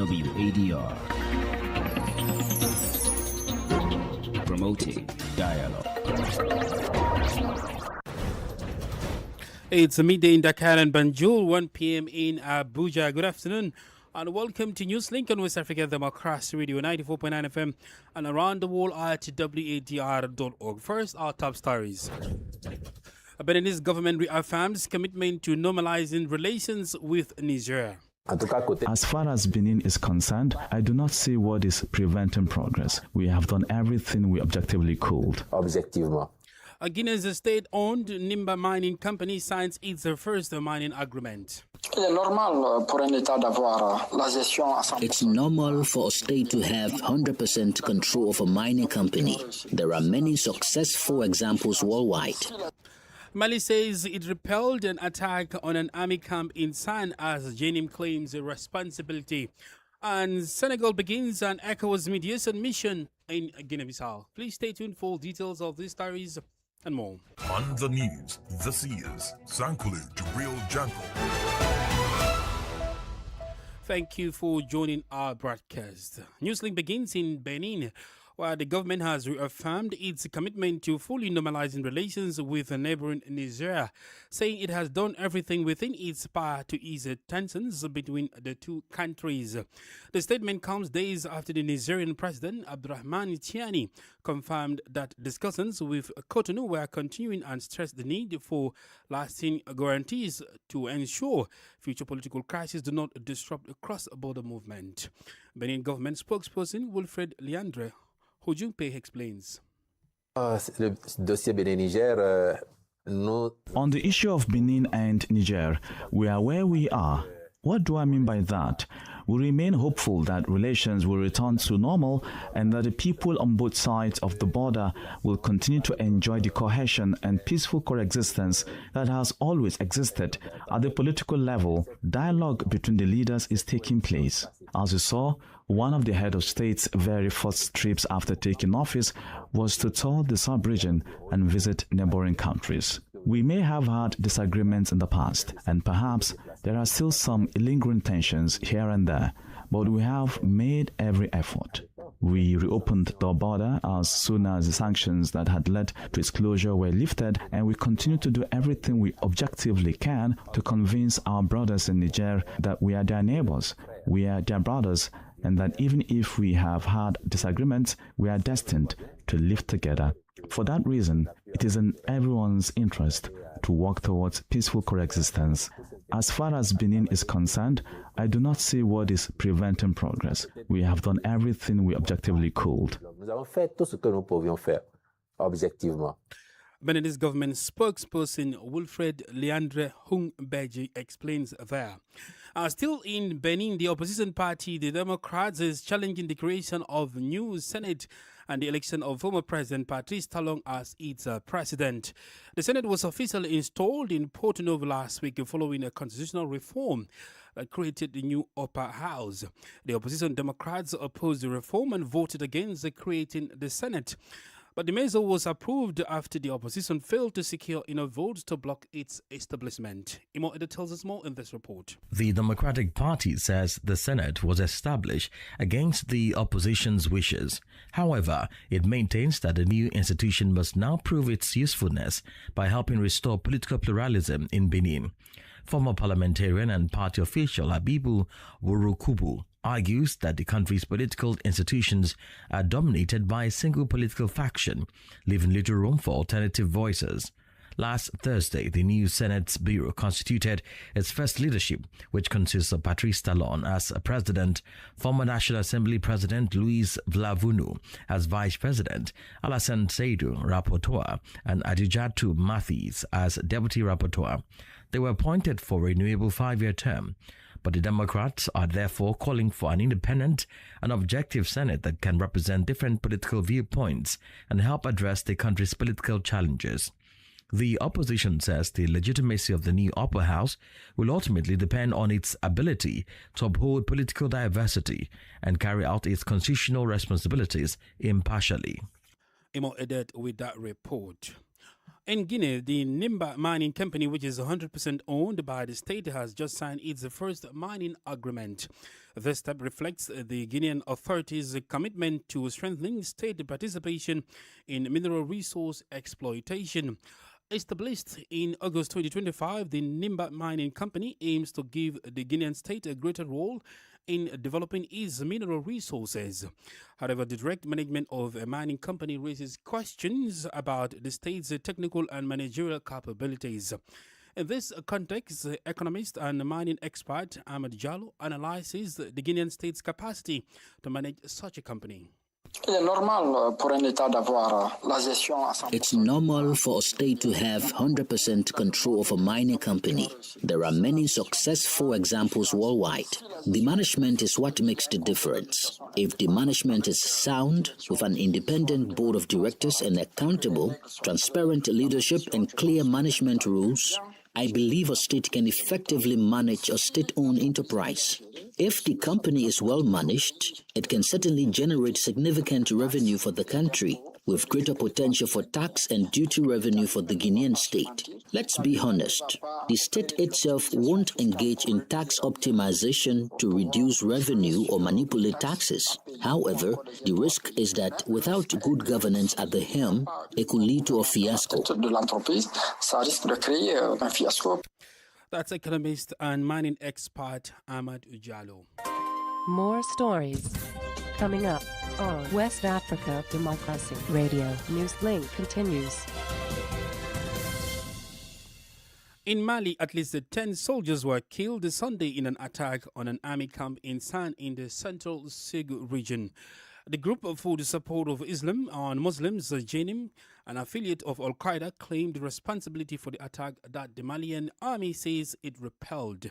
WADR, promoting dialogue. It's a midday in Dakar and Banjul, 1 p.m. in Abuja. Good afternoon and welcome to Newslink on West Africa Democracy Radio 94.9 FM and around the world at wadr.org. First, our top stories. A Beninese government reaffirms commitment to normalizing relations with Niger. As far as Benin is concerned, I do not see what is preventing progress. We have done everything we objectively could. Guinea's state-owned Nimba mining company signs its first mining agreement. It's normal for a state to have 100% control of a mining company. There are many successful examples worldwide. Mali says it repelled an attack on an army camp in San as Jenim claims responsibility. And Senegal begins an ECOWAS mediation mission in Guinea-Bissau. Please stay tuned for details of these stories and more. On the news, this is Sankulu Jubril Janko. Thank you for joining our broadcast. Newslink begins in Benin, where the government has reaffirmed its commitment to fully normalizing relations with neighboring Niger, saying it has done everything within its power to ease tensions between the two countries. The statement comes days after the Nigerian president, Abdurrahman Tiani, confirmed that discussions with Cotonou were continuing and stressed the need for lasting guarantees to ensure future political crises do not disrupt cross-border movement. Benin government spokesperson Wilfred Leandre Hojumpe explains. On the issue of Benin and Niger, we are where we are. What do I mean by that? We remain hopeful that relations will return to normal and that the people on both sides of the border will continue to enjoy the cohesion and peaceful coexistence that has always existed. At the political level, dialogue between the leaders is taking place. As you saw, one of the head of state's very first trips after taking office was to tour the sub-region and visit neighboring countries. We may have had disagreements in the past, and perhaps there are still some lingering tensions here and there, but we have made every effort. We reopened the border as soon as the sanctions that had led to its closure were lifted, and we continue to do everything we objectively can to convince our brothers in Niger that we are their neighbors, we are their brothers, and that even if we have had disagreements, we are destined to live together. For that reason, it is in everyone's interest to work towards peaceful coexistence. As far as Benin is concerned, I do not see what is preventing progress. We have done everything we objectively could. Beninese government spokesperson Wilfred Leandre Hungbeji explains there. Still in Benin, the opposition party, the Democrats, is challenging the creation of new Senate and the election of former President Patrice Talon as its president. The Senate was officially installed in Porto-Novo last week following a constitutional reform that created the new upper house. The opposition Democrats opposed the reform and voted against creating the Senate. But the measure was approved after the opposition failed to secure enough votes to block its establishment. Imo Eda tells us more in this report. The Democratic Party says the Senate was established against the opposition's wishes. However, it maintains that the new institution must now prove its usefulness by helping restore political pluralism in Benin. Former parliamentarian and party official Habibu Wurukubu argues that the country's political institutions are dominated by a single political faction, leaving little room for alternative voices. Last Thursday, the new Senate's Bureau constituted its first leadership, which consists of Patrice Talon as president, former National Assembly President Louis Vlavunu as vice president, Alassane Seydou rapporteur, and Adijatu Mathis as deputy rapporteur. They were appointed for a renewable 5-year term. But the Democrats are therefore calling for an independent and objective Senate that can represent different political viewpoints and help address the country's political challenges. The opposition says the legitimacy of the new upper house will ultimately depend on its ability to uphold political diversity and carry out its constitutional responsibilities impartially. Imo Edet with that report. In Guinea, the Nimba mining company, which is 100% owned by the state, has just signed its first mining agreement. This step reflects the Guinean authorities' commitment to strengthening state participation in mineral resource exploitation. Established in August 2025, the Nimba Mining Company aims to give the Guinean state a greater role in developing its mineral resources. However, the direct management of a mining company raises questions about the state's technical and managerial capabilities. In this context, economist and mining expert Ahmed Jallo analyzes the Guinean state's capacity to manage such a company. It's normal for a state to have 100% control of a mining company. There are many successful examples worldwide. The management is what makes the difference. If the management is sound, with an independent board of directors and accountable, transparent leadership and clear management rules, I believe a state can effectively manage a state-owned enterprise. If the company is well managed, it can certainly generate significant revenue for the country, with greater potential for tax and duty revenue for the Guinean state. Let's be honest, the state itself won't engage in tax optimization to reduce revenue or manipulate taxes. However, the risk is that without good governance at the helm, it could lead to a fiasco. That's economist and mining expert Ahmed Jallo. More stories coming up on West Africa Democracy Radio. Newslink continues. In Mali, at least 10 soldiers were killed Sunday in an attack on an army camp in San in the central Senegal region. The group for the support of Islam on Muslims, JNIM, an affiliate of Al-Qaeda, claimed responsibility for the attack that the Malian army says it repelled.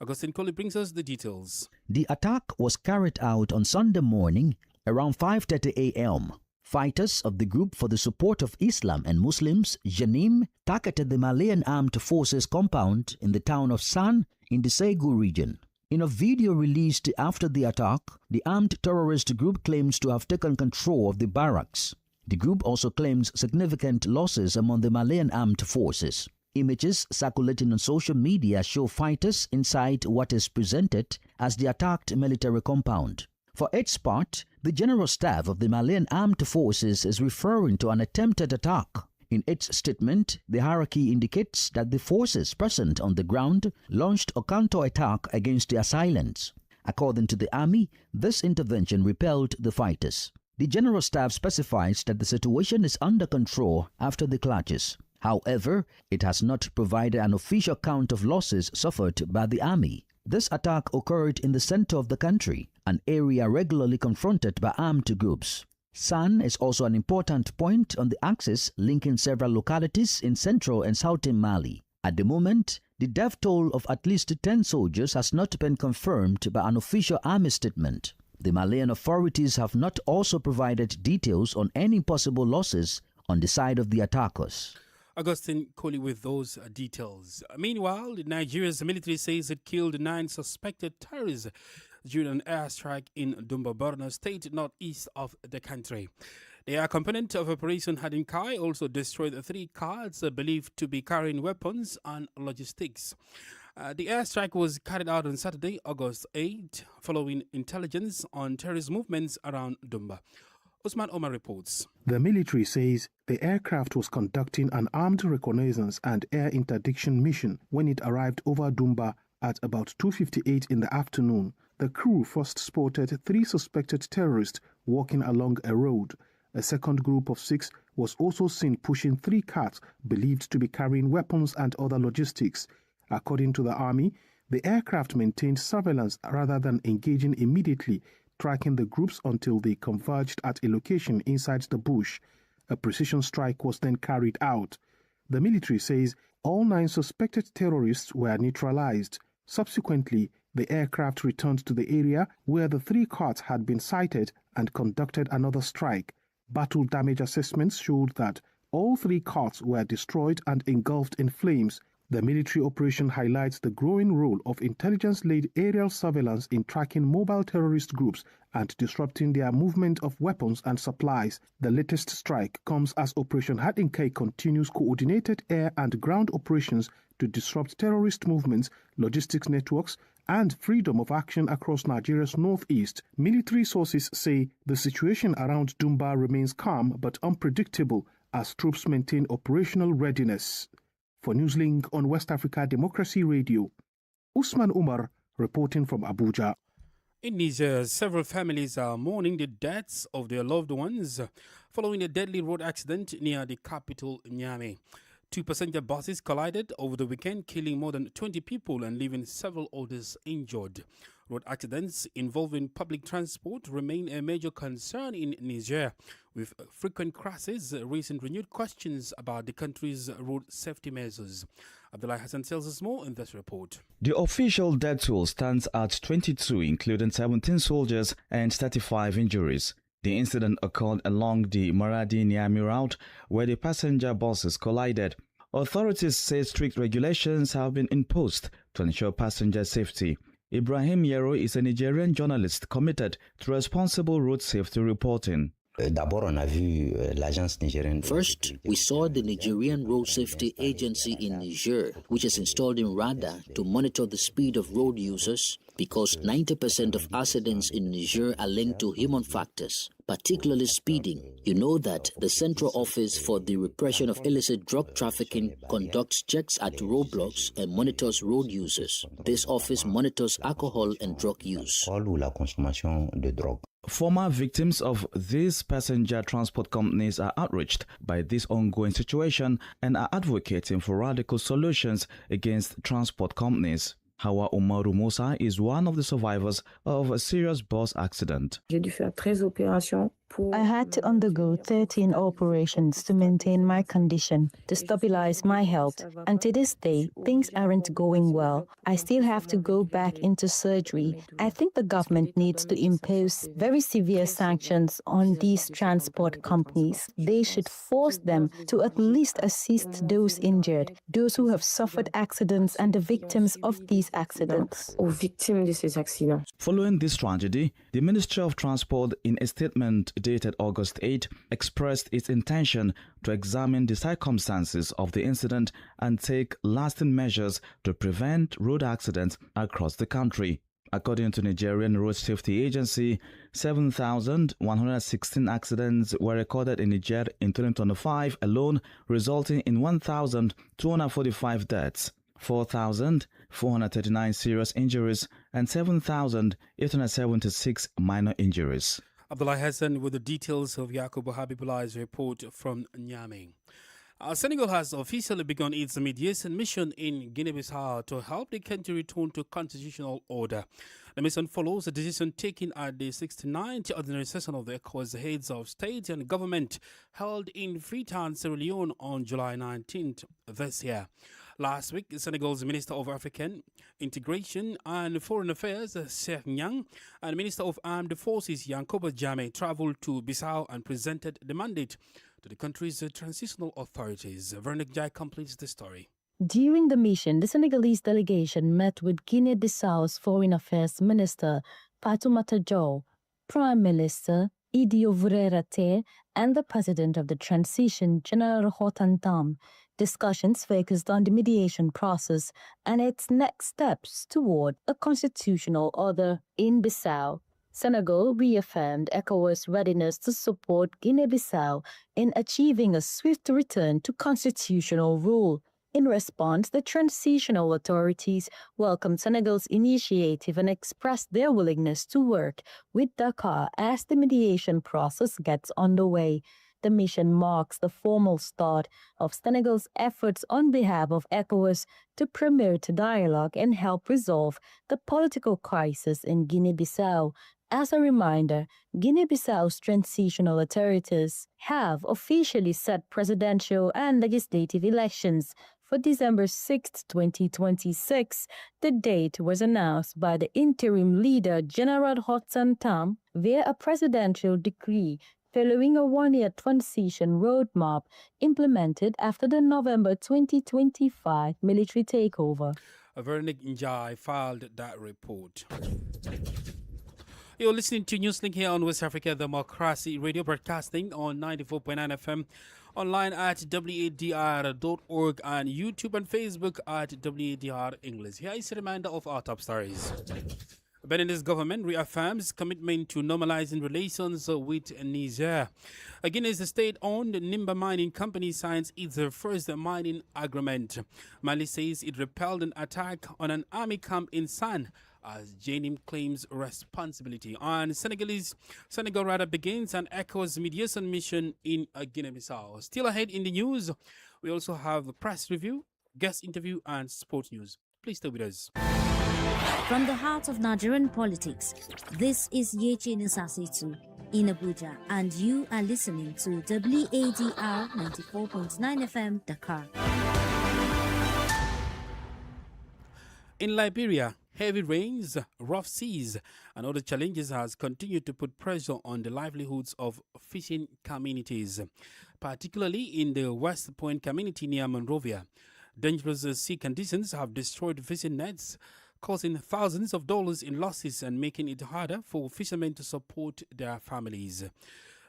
Augustine Colley brings us the details. The attack was carried out on Sunday morning around 5:30 a.m. Fighters of the group for the support of Islam and Muslims, JNIM, targeted the Malian armed forces compound in the town of San in the Senegal region. In a video released after the attack, the armed terrorist group claims to have taken control of the barracks. The group also claims significant losses among the Malian armed forces. Images circulating on social media show fighters inside what is presented as the attacked military compound. For its part, the General Staff of the Malian Armed Forces is referring to an attempted attack. In its statement, the hierarchy indicates that the forces present on the ground launched a counter-attack against the assailants. According to the army, this intervention repelled the fighters. The General Staff specifies that the situation is under control after the clashes. However, it has not provided an official count of losses suffered by the army. This attack occurred in the center of the country, an area regularly confronted by armed groups. San is also an important point on the axis linking several localities in central and southern Mali. At the moment, the death toll of at least 10 soldiers has not been confirmed by an official army statement. The Malian authorities have not also provided details on any possible losses on the side of the attackers. Augustine Colley with those details. Meanwhile, Nigeria's military says it killed 9 suspected terrorists during an airstrike in Dumba, Borno State, northeast of the country. The air component of Operation Hadinkai also destroyed 3 cars believed to be carrying weapons and logistics. The airstrike was carried out on Saturday, August 8, following intelligence on terrorist movements around Dumba. Usman Omar reports. The military says the aircraft was conducting an armed reconnaissance and air interdiction mission when it arrived over Dumba at about 2:58 in the afternoon. The crew first spotted 3 suspected terrorists walking along a road. A second group of 6 was also seen pushing 3 carts believed to be carrying weapons and other logistics. According to the army, the aircraft maintained surveillance rather than engaging immediately, tracking the groups until they converged at a location inside the bush. A precision strike was then carried out. The military says all 9 suspected terrorists were neutralized. Subsequently, the aircraft returned to the area where the 3 carts had been sighted and conducted another strike. Battle damage assessments showed that all 3 carts were destroyed and engulfed in flames, The military operation highlights the growing role of intelligence-led aerial surveillance in tracking mobile terrorist groups and disrupting their movement of weapons and supplies. The latest strike comes as Operation Hadinkai continues coordinated air and ground operations to disrupt terrorist movements, logistics networks, and freedom of action across Nigeria's northeast. Military sources say the situation around Dumba remains calm but unpredictable as troops maintain operational readiness. For Newslink on West Africa Democracy Radio, Usman Umar reporting from Abuja. In Niger, several families are mourning the deaths of their loved ones following a deadly road accident near the capital, Niamey. Two passenger buses collided over the weekend, killing more than 20 people and leaving several others injured. Road accidents involving public transport remain a major concern in Niger, with frequent crashes raising renewed questions about the country's road safety measures. Abdullah Hassan tells us more in this report. The official death toll stands at 22, including 17 soldiers and 35 injuries. The incident occurred along the Maradi-Niamey route, where the passenger buses collided. Authorities say strict regulations have been imposed to ensure passenger safety. Ibrahim Yero is a Nigerian journalist committed to responsible road safety reporting. First, we saw the Nigerian Road Safety Agency in Niger, which is installed in radar to monitor the speed of road users, because 90% of accidents in Niger are linked to human factors, particularly speeding. You know that the Central Office for the Repression of Illicit Drug Trafficking conducts checks at roadblocks and monitors road users. This office monitors alcohol and drug use. Former victims of these passenger transport companies are outraged by this ongoing situation and are advocating for radical solutions against transport companies. Hawa Umaru Musa is one of the survivors of a serious bus accident. I had to undergo 13 operations to maintain my condition, to stabilize my health, and to this day, things aren't going well. I still have to go back into surgery. I think the government needs to impose very severe sanctions on these transport companies. They should force them to at least assist those injured, those who have suffered accidents and the victims of these accidents. Following this tragedy, the Ministry of Transport, in a statement dated August 8, expressed its intention to examine the circumstances of the incident and take lasting measures to prevent road accidents across the country. According to Nigerian Road Safety Agency, 7,116 accidents were recorded in Niger in 2025 alone, resulting in 1,245 deaths, 4,439 serious injuries, and 7,876 minor injuries. Abdullah Hassan with the details of Yakubu Habibullah's report from Niamey. Senegal has officially begun its mediation mission in Guinea-Bissau to help the country return to constitutional order. The mission follows a decision taken at the 69th ordinary session of the ECOWAS heads of state and government held in Freetown, Sierra Leone on July 19th this year. Last week, Senegal's Minister of African Integration and Foreign Affairs, Cheikh Niang, and Minister of Armed Forces, Yankuba Jammeh, traveled to Bissau and presented the mandate to the country's transitional authorities. Veronique Jai completes the story. During the mission, the Senegalese delegation met with Guinea-Bissau's Foreign Affairs Minister, Fatoumata Diaw, Prime Minister, Idio Vurerate, and the President of the Transition, General Hotan Tam. Discussions focused on the mediation process and its next steps toward a constitutional order in Bissau. Senegal reaffirmed ECOWAS' readiness to support Guinea-Bissau in achieving a swift return to constitutional rule. In response, the transitional authorities welcomed Senegal's initiative and expressed their willingness to work with Dakar as the mediation process gets underway. The mission marks the formal start of Senegal's efforts on behalf of ECOWAS to promote dialogue and help resolve the political crisis in Guinea-Bissau. As a reminder, Guinea-Bissau's transitional authorities have officially set presidential and legislative elections for December 6, 2026. The date was announced by the interim leader, General Hotan Tam, via a presidential decree following a one-year transition roadmap implemented after the November 2025 military takeover. Veronique Njai filed that report. You're listening to Newslink here on West Africa Democracy Radio, broadcasting on 94.9 FM, online at wadr.org, and YouTube and Facebook at wadr English. Here is a reminder of our top stories. Benin's government reaffirms commitment to normalizing relations with Niger. Guinea's state-owned Nimba Mining Company signs its first mining agreement. Mali says it repelled an attack on an army camp in San, as JNIM claims responsibility. And Senegal begins and echoes mediation mission in Guinea-Bissau. Still ahead in the news, we also have a press review, guest interview, and sport news. Please stay with us. From the heart of Nigerian politics, this is Yechi Nusasitu in Abuja, and you are listening to WADR 94.9 FM Dakar. In Liberia, heavy rains, rough seas, and other challenges has continued to put pressure on the livelihoods of fishing communities, particularly in the West Point community near Monrovia. Dangerous sea conditions have destroyed fishing nets, causing thousands of dollars in losses and making it harder for fishermen to support their families.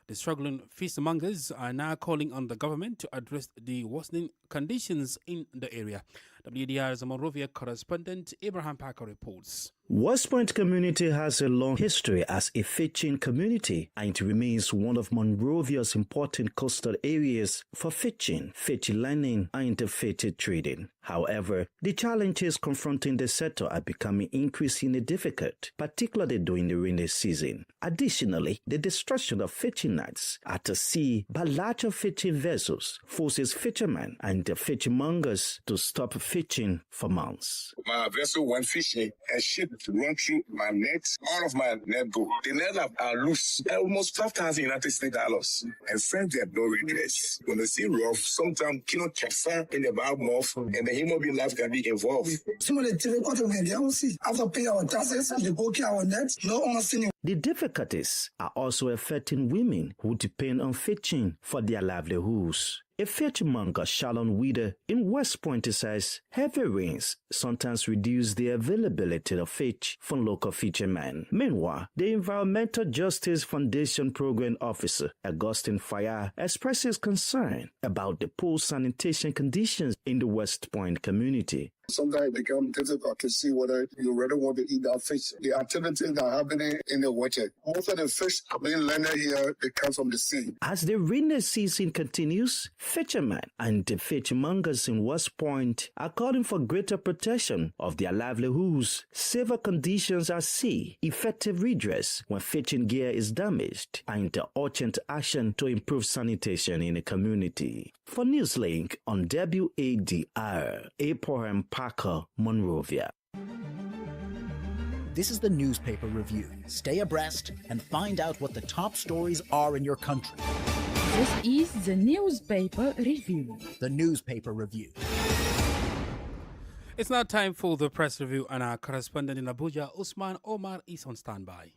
The struggling fishmongers are now calling on the government to address the worsening conditions in the area. WDR's Monrovia correspondent Abraham Parker reports. West Point community has a long history as a fishing community, and it remains one of Monrovia's important coastal areas for fishing, learning, and interfaith trading. However, the challenges confronting the sector are becoming increasingly difficult, particularly during the rainy season. Additionally, the destruction of fishing nets at the sea by larger fishing vessels forces fishermen and the fishmongers to stop fishing for months. My vessel went fishing and ship run through my net. All of my net go. The net are loose. Almost 12,000 United States dollars. And friends, they have no regrets. When they see rough, sometimes kino chapsa in the bad mouth, and the human life can be involved. Some of the difficulties we don't see after paying our taxes, they go to our net. No understanding. The difficulties are also affecting women who depend on fishing for their livelihoods. A fishmonger, Shalon Wadr in West Point, says heavy rains sometimes reduce the availability of fish from local fishermen. Meanwhile, the Environmental Justice Foundation Program Officer, Augustine Fayard, expresses concern about the poor sanitation conditions in the West Point community. Sometimes it becomes difficult to see whether you really want to eat that fish. The activities that are happening in the water. Most of the fish being landed here, they come from the sea. As the rainy season continues, fishermen and the fishmongers in West Point are calling for greater protection of their livelihoods, safer conditions at sea, effective redress when fishing gear is damaged, and urgent action to improve sanitation in the community. For Newslink on WADR, Abraham Parker, Monrovia. This is the newspaper review. Stay abreast and find out what the top stories are in your country. This is the newspaper review. The newspaper review. It's now time for the press review, and our correspondent in Abuja, Usman Omar, is on standby.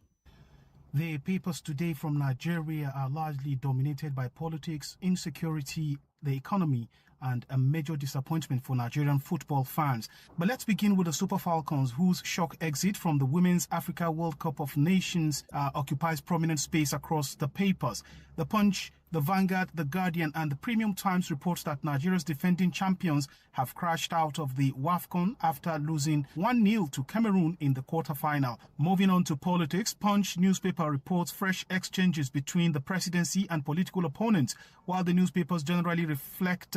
The papers today from Nigeria are largely dominated by politics, insecurity, the economy, and a major disappointment for Nigerian football fans. But let's begin with the Super Falcons, whose shock exit from the Women's Africa World Cup of Nations occupies prominent space across the papers. The Punch, the Vanguard, the Guardian, and the Premium Times reports that Nigeria's defending champions have crashed out of the WAFCON after losing 1-0 to Cameroon in the quarterfinal. Moving on to politics, Punch newspaper reports fresh exchanges between the presidency and political opponents, while the newspapers generally reflect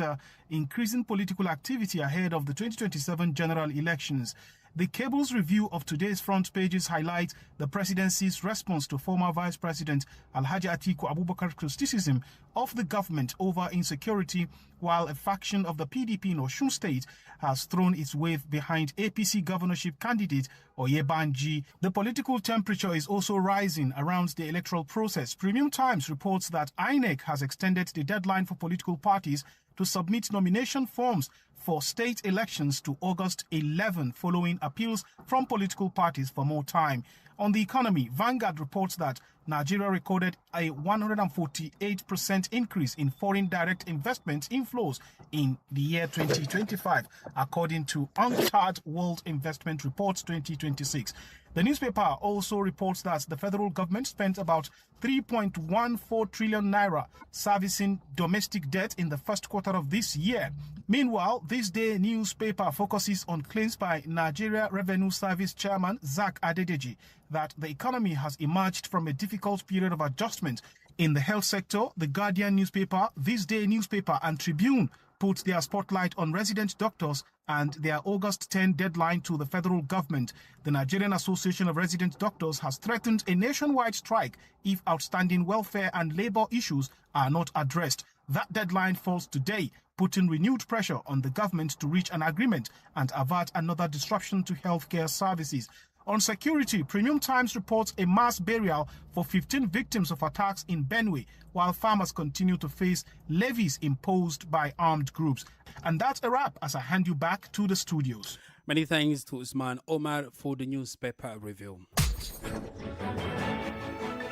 increasing political activity ahead of the 2027 general elections. The Cable's review of today's front pages highlights the presidency's response to former Vice President Alhaji Atiku Abubakar's criticism of the government over insecurity, while a faction of the PDP in Osun State has thrown its weight behind APC governorship candidate Oyebanji. The political temperature is also rising around the electoral process. Premium Times reports that INEC has extended the deadline for political parties to submit nomination forms for state elections to August 11, following appeals from political parties for more time. On the economy, Vanguard reports that Nigeria recorded a 148% increase in foreign direct investment inflows in the year 2025, according to UNCTAD World Investment Reports 2026. The newspaper also reports that the federal government spent about 3.14 trillion naira servicing domestic debt in the first quarter of this year. Meanwhile, this day newspaper focuses on claims by Nigeria Revenue Service Chairman Zak Adedeji that the economy has emerged from a difficult period of adjustment. In the health sector, the Guardian newspaper, This Day newspaper and Tribune put their spotlight on resident doctors and their August 10 deadline to the federal government. The Nigerian Association of Resident Doctors has threatened a nationwide strike if outstanding welfare and labor issues are not addressed. That deadline falls today, putting renewed pressure on the government to reach an agreement and avert another disruption to healthcare services. On security, Premium Times reports a mass burial for 15 victims of attacks in Benue, while farmers continue to face levies imposed by armed groups. And that's a wrap as I hand you back to the studios. Many thanks to Usman Omar for the newspaper review.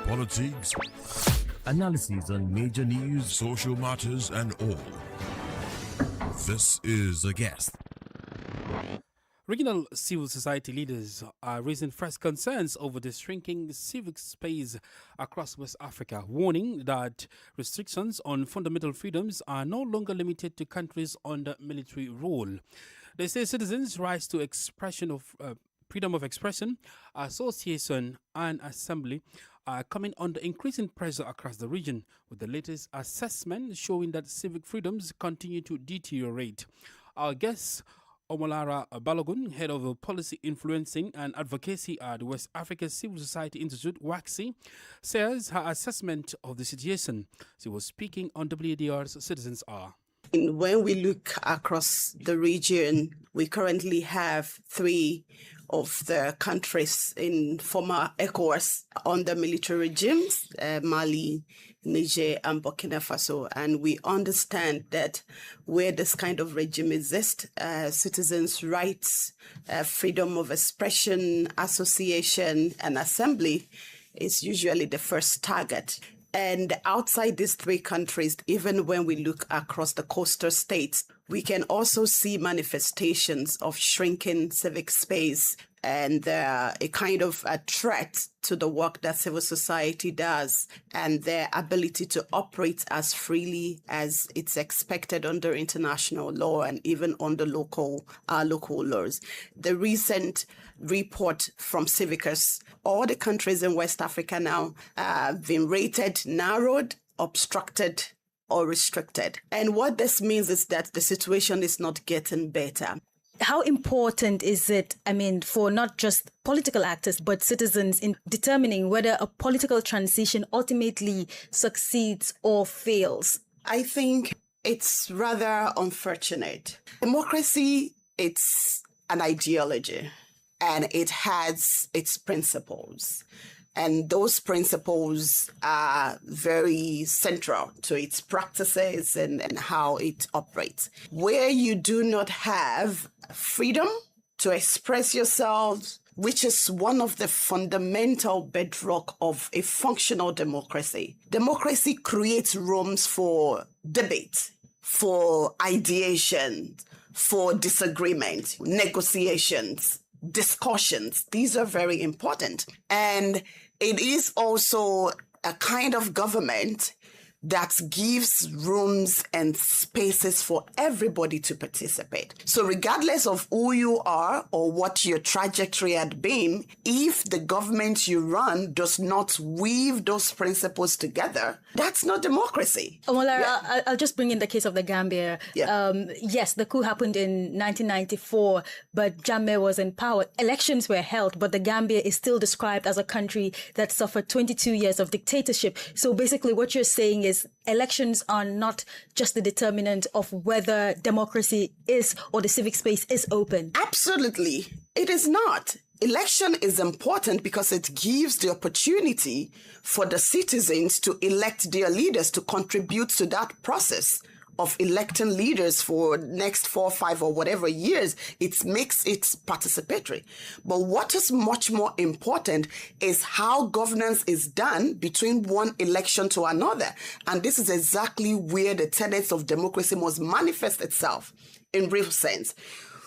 Politics, Analysis on major news, social matters, and all. This is The Guest. Regional civil society leaders are raising fresh concerns over the shrinking civic space across West Africa, warning that restrictions on fundamental freedoms are no longer limited to countries under military rule. They say citizens' rights to freedom of expression, association and assembly are coming under increasing pressure across the region, with the latest assessment showing that civic freedoms continue to deteriorate. Our guest, Omolara Balogun, head of policy influencing and advocacy at the West Africa Civil Society Institute, WACSI, says her assessment of the situation. She was speaking on WADR's Citizens Hour. When we look across the region, we currently have 3 of the countries in former ECOWAS under military regimes, Mali, Niger, and Burkina Faso. And we understand that where this kind of regime exists, citizens' rights, freedom of expression, association, and assembly is usually the first target. And outside these 3 countries, even when we look across the coastal states, we can also see manifestations of shrinking civic space and a kind of a threat to the work that civil society does and their ability to operate as freely as it's expected under international law and even under local laws. The recent report from Civicus, all the countries in West Africa now have been rated narrowed, obstructed, or restricted. And what this means is that the situation is not getting better. How important is it, for not just political actors, but citizens in determining whether a political transition ultimately succeeds or fails? I think it's rather unfortunate. Democracy, it's an ideology, and it has its principles. And those principles are very central to its practices and how it operates. Where you do not have freedom to express yourselves, which is one of the fundamental bedrock of a functional democracy. Democracy creates rooms for debate, for ideation, for disagreement, negotiations, discussions. These are very important. And it is also a kind of government that gives rooms and spaces for everybody to participate. So regardless of who you are or what your trajectory had been, if the government you run does not weave those principles together, that's not democracy. Well, I'll just bring in the case of the Gambia. Yeah. Yes, the coup happened in 1994, but Jammeh was in power. Elections were held, but the Gambia is still described as a country that suffered 22 years of dictatorship. So basically what you're saying is elections are not just the determinant of whether democracy is or the civic space is open. Absolutely. It is not. Election is important because it gives the opportunity for the citizens to elect their leaders to contribute to that process of electing leaders for next 4, 5 or whatever years. It makes it participatory. But what is much more important is how governance is done between one election to another. And this is exactly where the tenets of democracy must manifest itself in real sense.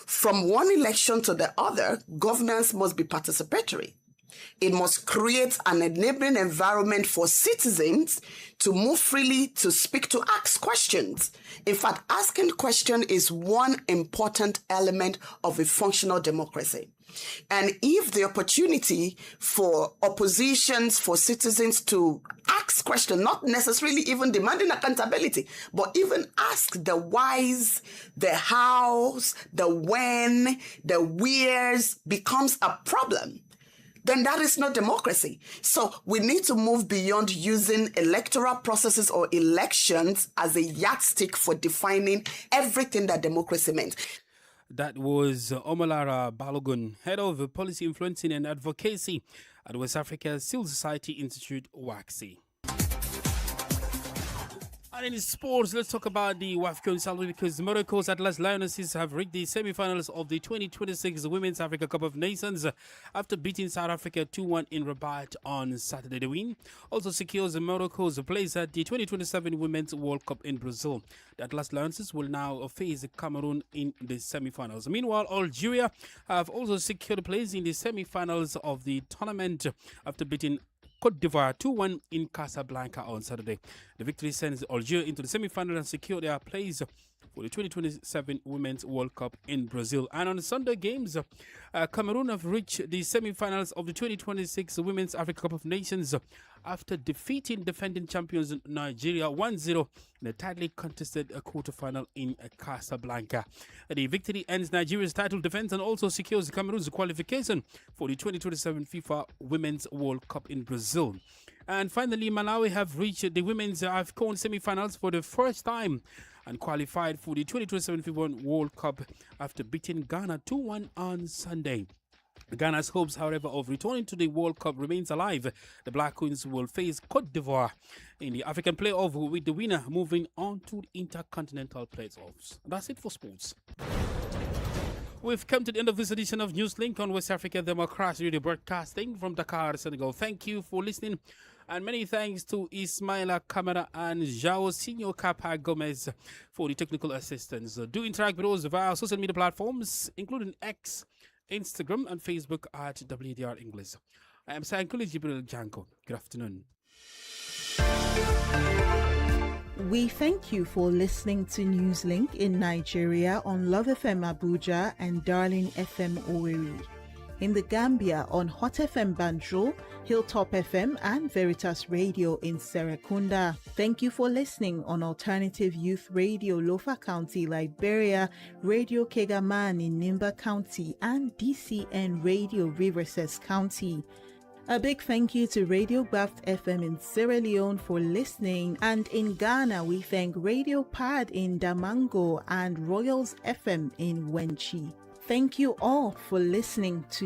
From one election to the other, governance must be participatory. It must create an enabling environment for citizens to move freely, to speak, to ask questions. In fact, asking questions is one important element of a functional democracy. And if the opportunity for oppositions, for citizens to ask questions, not necessarily even demanding accountability, but even ask the whys, the hows, the when, the wheres becomes a problem, then that is not democracy. So we need to move beyond using electoral processes or elections as a yardstick for defining everything that democracy meant. That was Omolara Balogun, Head of Policy Influencing and Advocacy at West Africa Civil Society Institute, WACSI. And in sports, let's talk about the WAFCON salary because Morocco's Atlas Lionesses have reached the semi-finals of the 2026 Women's Africa Cup of Nations after beating South Africa 2-1 in Rabat on Saturday. The win also secures Morocco's place at the 2027 Women's World Cup in Brazil. The Atlas Lionesses will now face Cameroon in the semi-finals. Meanwhile, Algeria have also secured a place in the semi-finals of the tournament after beating Côte d'Ivoire 2-1 in Casablanca on Saturday. The victory sends Algeria into the semi-final and secure their place for the 2027 Women's World Cup in Brazil. And on Sunday games, Cameroon have reached the semi-finals of the 2026 Women's Africa Cup of Nations after defeating defending champions Nigeria 1-0 in a tightly contested quarter-final in Casablanca. The victory ends Nigeria's title defense and also secures Cameroon's qualification for the 2027 FIFA Women's World Cup in Brazil. And finally, Malawi have reached the Women's AFCON semi-finals for the first time and qualified for the 2027 FIFA World Cup after beating Ghana 2-1 on Sunday. Ghana's hopes, however, of returning to the World Cup remains alive. The Black Queens will face Côte d'Ivoire in the African playoff, with the winner moving on to the Intercontinental playoffs. That's it for sports. We've come to the end of this edition of Newslink on West Africa Democracy Radio, broadcasting from Dakar, Senegal. Thank you for listening, and many thanks to Ismaila Kamara and João Sinho Capa Gomez for the technical assistance. Do interact with us via social media platforms, including X, Instagram, and Facebook at WDR English. I am Sankuli Jibril Janko. Good afternoon. We thank you for listening to Newslink in Nigeria on Love FM Abuja and Darling FM Owerri. In the Gambia on Hot FM Banjul, Hilltop FM and Veritas Radio in Serekunda. Thank you for listening on Alternative Youth Radio Lofa County, Liberia, Radio Kegaman in Nimba County, and DCN Radio Riverses County. A big thank you to Radio Graft FM in Sierra Leone for listening, and in Ghana we thank Radio Pad in Damango and Royals FM in Wenchi. Thank you all for listening to